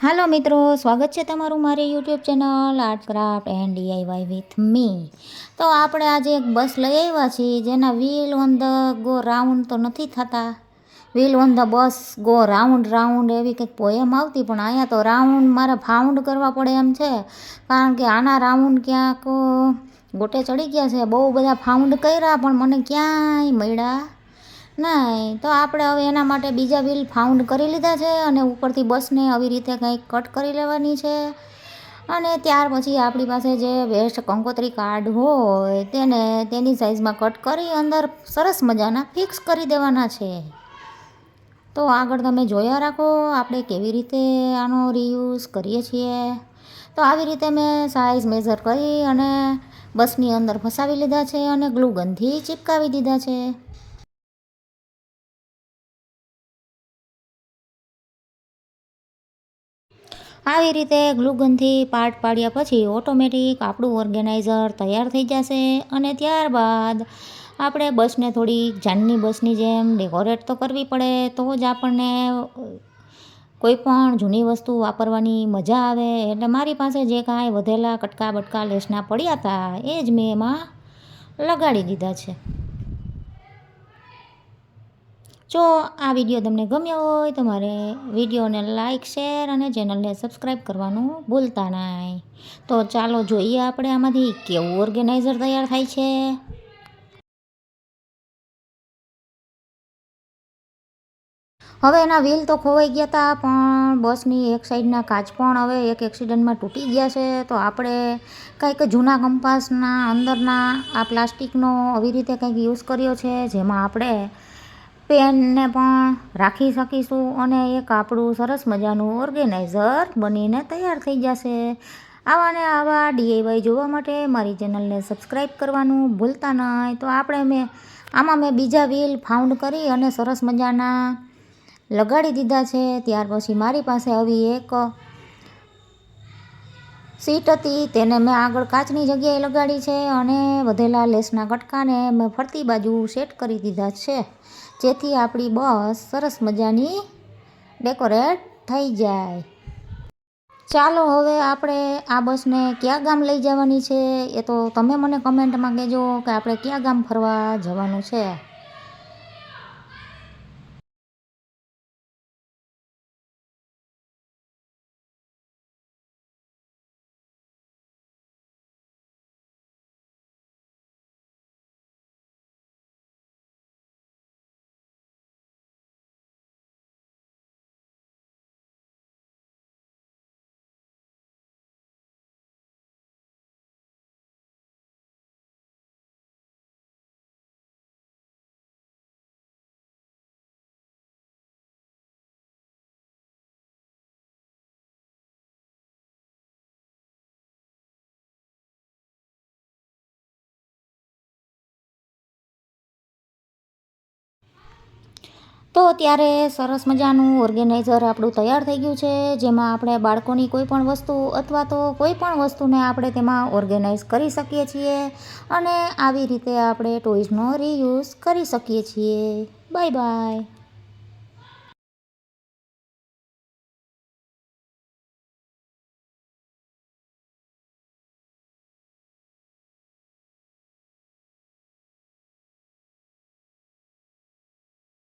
હાલો મિત્રો, સ્વાગત છે તમારું મારી YouTube channel art craft and DIY with me. તો આપણે આજે એક બસ લઈ આવ્યા છીએ જેના wheel on the go round તો નથી થતા. Wheel on the bus go round round એવી કંઈક પોએમ આવતી, પણ અહીંયા તો રાઉન્ડ મારે ફાઉન્ડ કરવા પડે એમ છે, કારણ કે આના રાઉન્ડ ક્યાંક ગોટે ચડી ગયા છે. બહુ બધા ફાઉન્ડ કર્યા પણ મને ક્યાંય મળ્યા નહીં. તો આપણે હવે એના માટે બીજા વ્હીલ ફાઉન્ડ કરી લીધા છે અને ઉપરથી બસને આવી રીતે કંઈક કટ કરી લેવાની છે. અને ત્યાર પછી આપણી પાસે જે વેસ્ટ કંકોત્રી કાર્ડ હોય તેને તેની સાઇઝમાં કટ કરી અંદર સરસ મજાના ફિક્સ કરી દેવાના છે. તો આગળ તમે જોયા રાખો આપણે કેવી રીતે આનો રીયુઝ કરીએ છીએ. તો આવી રીતે મેં સાઇઝ મેઝર કરી અને બસની અંદર ફસાવી લીધા છે અને ગ્લુ ગનથી ચિપકાવી દીધા છે. આવી રીતે ગ્લુગનથી પાર્ટ પાડ્યા પછી ઓટોમેટિક આપણું ઓર્ગેનાઇઝર તૈયાર થઈ જશે. અને ત્યારબાદ આપણે બસને થોડી જાનની બસની જેમ ડેકોરેટ તો કરવી પડે, તો જ આપણને કોઈ પણ જૂની વસ્તુ વાપરવાની મજા આવે. એટલે મારી પાસે જે કાંઈ વધેલા કટકા બટકા લેસના પડ્યા હતા એ જ મેં એમાં લગાડી દીધા છે. જો આ વિડીયો તમને ગમ્યો હોય તો મારે વિડીયોને લાઇક, શેર અને ચેનલને સબસ્ક્રાઈબ કરવાનું ભૂલતા નહીં. તો ચાલો જોઈએ આપણે આમાંથી કેવું ઓર્ગેનાઇઝર તૈયાર થાય છે. હવે એના વ્હીલ તો ખોવાઈ ગયા હતા, પણ બસની એક સાઈડના કાચ પણ હવે એક એક્સિડન્ટમાં તૂટી ગયા છે. તો આપણે કંઈક જૂના કંપાસના અંદરના આ પ્લાસ્ટિકનો આવી રીતે કંઈક યુઝ કર્યો છે, જેમાં આપણે પેનને પણ રાખી શકીશું અને એક આપણું સરસ મજાનું ઓર્ગેનાઇઝર બનીને તૈયાર થઈ જશે. આવા ને આવા ડીઆઈવાય જોવા માટે મારી ચેનલને સબસ્ક્રાઈબ કરવાનું ભૂલતા નહીં. તો આમાં મેં બીજા વ્હીલ ફાઉન્ડ કરી અને સરસ મજાના લગાડી દીધા છે. ત્યાર પછી મારી પાસે આવી એક સીટ હતી, તેને મેં આગળ કાચની જગ્યાએ લગાડી છે અને વધેલા લેસના કટકાને મેં ફરતી બાજુ સેટ કરી દીધા છે, જેથી આપણી બસ સરસ મજાની ડેકોરેટ થઈ જાય. ચાલો હવે આપણે આ બસને કયા ગામ લઈ જવાની છે એ તો તમે મને કમેન્ટમાં કહેજો કે આપણે કયા ગામ ફરવા જવાનું છે. તો ત્યારે સરસ મજાનું ઓર્ગેનાઇઝર આપણું તૈયાર થઈ ગયું છે, જેમાં આપણે બાળકોની કોઈ પણ વસ્તુ અથવા તો કોઈ પણ વસ્તુને આપણે તેમાં ઓર્ગેનાઇઝ કરી શકીએ છીએ અને આવી રીતે આપણે ટોયઝનો રીયુઝ કરી શકીએ છીએ. Bye bye.